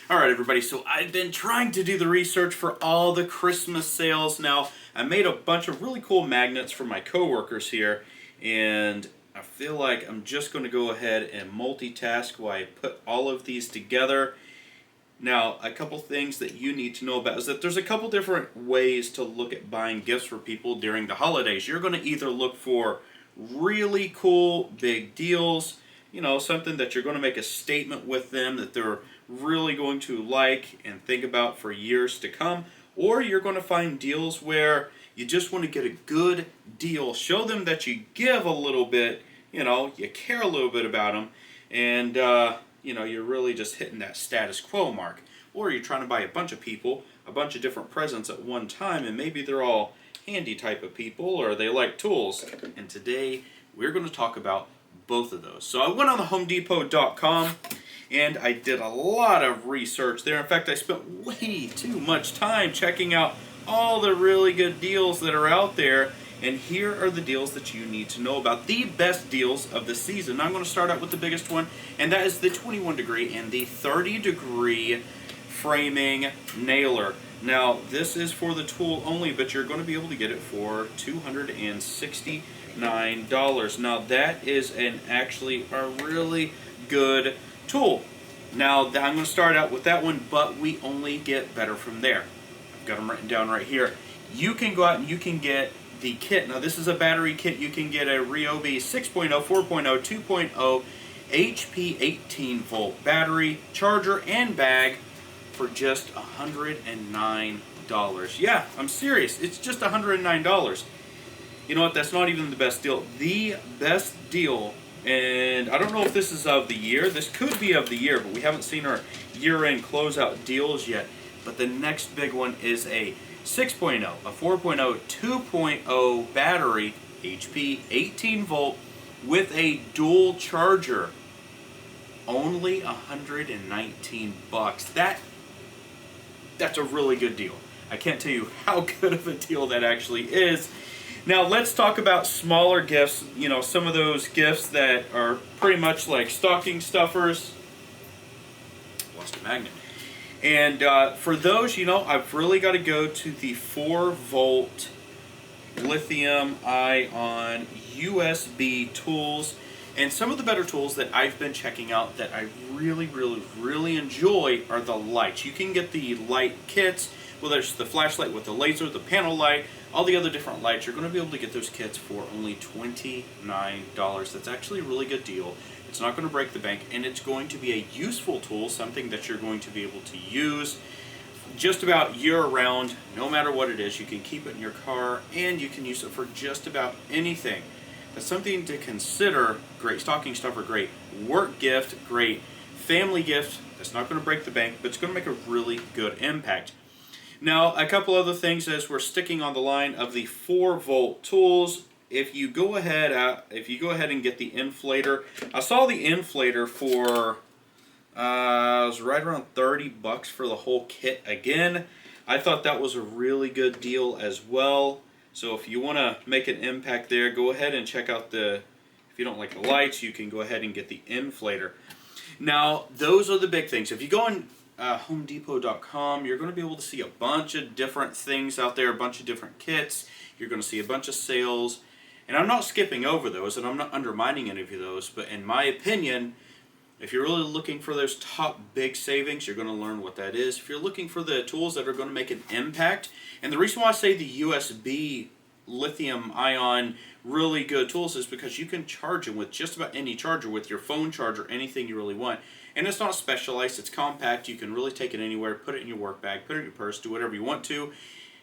Alright everybody, so I've been trying to do the research for all the Christmas sales. Now, I made a bunch of really cool magnets for my coworkers here, and I feel like I'm just going to go ahead and multitask while I put all of these together. Now, a couple things that you need to know about is that there's a couple different ways to look at buying gifts for people during the holidays. You're going to either look for really cool big deals, you know, something that you're going to make a statement with them that they're really going to like and think about for years to come, or you're going to find deals where you just want to get a good deal, show them that you give a little bit, you know, you care a little bit about them, and you know, you're really just hitting that status quo mark. Or you're trying to buy a bunch of people a bunch of different presents at one time, and maybe they're all handy type of people or they like tools. And today we're going to talk about both of those. So I went on the HomeDepot.com and I did a lot of research there. In fact, I spent way too much time checking out all the really good deals that are out there. And here are the deals that you need to know about. The best deals of the season. I'm going to start out with the biggest one, and that is the 21 degree and the 30 degree framing nailer. Now, this is for the tool only, but you're going to be able to get it for $269. Now, that is actually a really good tool. Now, I'm going to start out with that one, but we only get better from there. I've got them written down right here. You can go out and you can get the kit. Now, this is a battery kit. You can get a Ryobi 6.0, 4.0, 2.0 HP 18 volt battery, charger, and bag for just $109. Yeah, I'm serious. It's just $109. You know what? That's not even the best deal. The best deal, and I don't know if this is of the year. This could be of the year, but we haven't seen our year-end closeout deals yet. But the next big one is a 6.0, a 4.0, 2.0 battery, HP 18 volt, with a dual charger. Only $119. That's a really good deal. I can't tell you how good of a deal that actually is. Now let's talk about smaller gifts. You know, some of those gifts that are pretty much like stocking stuffers. Lost a magnet. And for those, you know, I've really got to go to the 4-volt lithium-ion USB tools. And some of the better tools that I've been checking out that I really enjoy are the lights. You can get the light kits, whether it's the flashlight with the laser, the panel light, all the other different lights. You're going to be able to get those kits for only $29. That's actually a really good deal. It's not going to break the bank, and it's going to be a useful tool, something that you're going to be able to use just about year-round, no matter what it is. You can keep it in your car, and you can use it for just about anything. That's something to consider. Great stocking stuffer, great work gift, great family gift. That's not going to break the bank, but it's going to make a really good impact. Now, a couple other things as we're sticking on the line of the 4-volt tools. If you go ahead and get the inflator, I saw the inflator for it was right around $30 for the whole kit. Again, I thought that was a really good deal as well. So if you want to make an impact there, go ahead and check out if you don't like the lights, you can go ahead and get the inflator. Now, those are the big things. If you go on HomeDepot.com, you're going to be able to see a bunch of different things out there, a bunch of different kits. You're going to see a bunch of sales. And I'm not skipping over those, and I'm not undermining any of those, but in my opinion, if you're really looking for those top big savings, you're going to learn what that is. If you're looking for the tools that are going to make an impact, and the reason why I say the USB lithium-ion really good tools is because you can charge them with just about any charger, with your phone charger, anything you really want. And it's not specialized, it's compact. You can really take it anywhere, put it in your work bag, put it in your purse, do whatever you want to.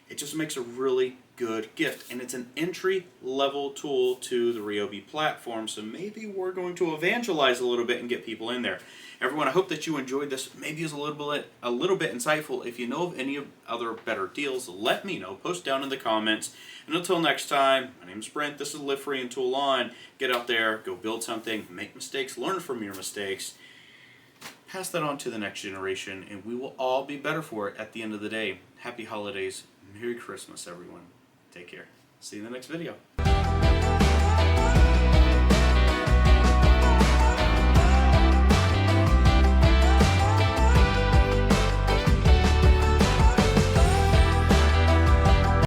It just makes a really good gift, and it's an entry-level tool to the Ryobi platform, so maybe we're going to evangelize a little bit and get people in there. Everyone, I hope that you enjoyed this. Maybe it's a little bit insightful. If you know of any other better deals, let me know. Post down in the comments. And until next time, my name is Brent. This is Live Free and Tool On. Get out there, go build something, make mistakes, learn from your mistakes, pass that on to the next generation, and we will all be better for it at the end of the day. Happy holidays. Merry Christmas, everyone. Take care. See you in the next video.